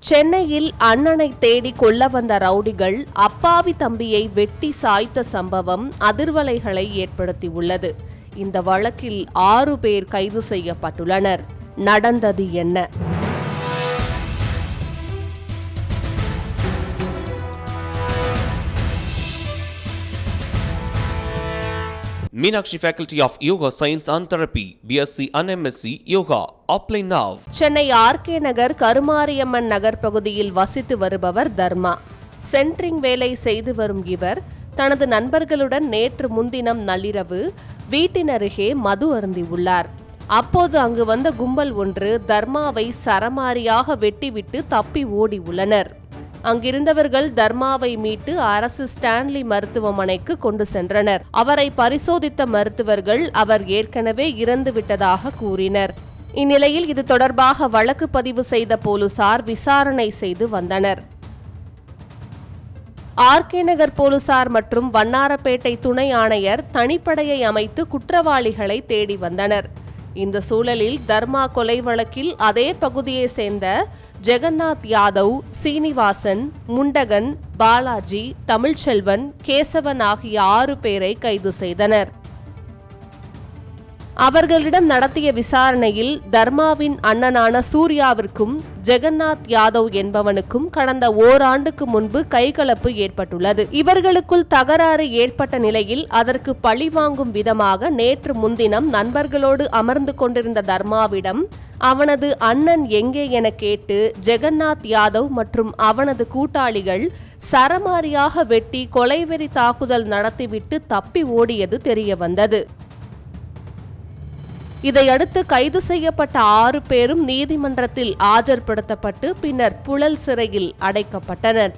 சென்னையில் அண்ணனை தேடி கொல்ல வந்த ரவுடிகள் அப்பாவி தம்பியை வெட்டி சாய்த்த சம்பவம் அதிர்வலைகளை ஏற்படுத்தியுள்ளது. இந்த வழக்கில் 6 பேர் கைது செய்யப்பட்டுள்ளனர். நடந்தது என்ன? Meenakshi Faculty of Yoga Science and Therapy, BSc and MSc Yoga. Apply now. Chennai RK Nagar Karumariamman Nagar பகுதியில் வசித்து வருபவர் தர்மா. சென்ட்ரிங் வேலை செய்து வரும் இவர் தனது நண்பர்களுடன் நேற்று முன்தினம் நள்ளிரவு வீட்டின் அருகே மது அருந்தியுள்ளார். அப்போது அங்கு வந்த கும்பல் ஒன்று தர்மாவை சரமாரியாக வெட்டிவிட்டு தப்பி ஓடி உள்ளனர். அங்கிருந்தவர்கள் தர்மாவை மீட்டு அரசு ஸ்டான்லி மருத்துவமனைக்கு கொண்டு சென்றனர். அவரை பரிசோதித்த மருத்துவர்கள் அவர் ஏற்கனவே இறந்துவிட்டதாக கூறினர். இந்நிலையில் இது தொடர்பாக வழக்கு பதிவு செய்த போலீசார் விசாரணை செய்து வந்தனர். ஆர்கே நகர் போலீசார் மற்றும் வண்ணாரப்பேட்டை துணை ஆணையர் தனிப்படையை அமைத்து குற்றவாளிகளை தேடி வந்தனர். இந்த சூழலில் தர்மா கொலை வழக்கில் அதே பகுதியை சேர்ந்த ஜெகநாத் யாதவ், சீனிவாசன், முண்டகன், பாலாஜி, தமிழ்ச்செல்வன், கேசவன் ஆகிய 6 பேரை கைது செய்தனர். அவர்களிடம் நடத்திய விசாரணையில் தர்மாவின் அண்ணனான சூர்யாவிற்கும் ஜெகநாத் யாதவ் என்பவனுக்கும் கடந்த ஓராண்டுக்கு முன்பு கைகலப்பு ஏற்பட்டுள்ளது. இவர்களுக்குள் தகராறு ஏற்பட்ட நிலையில் அதற்கு பழிவாங்கும் விதமாக நேற்று முன்தினம் நண்பர்களோடு அமர்ந்து கொண்டிருந்த தர்மாவிடம் அவனது அண்ணன் எங்கே என கேட்டு ஜெகநாத் யாதவ் மற்றும் அவனது கூட்டாளிகள் சரமாரியாக வெட்டி கொலைவெறி தாக்குதல் நடத்திவிட்டு தப்பி ஓடியது தெரியவந்தது. இதையடுத்து கைது செய்யப்பட்ட 6 பேரும் நீதிமன்றத்தில் ஆஜர்படுத்தப்பட்டு பின்னர் புழல் சிறையில் அடைக்கப்பட்டனர்.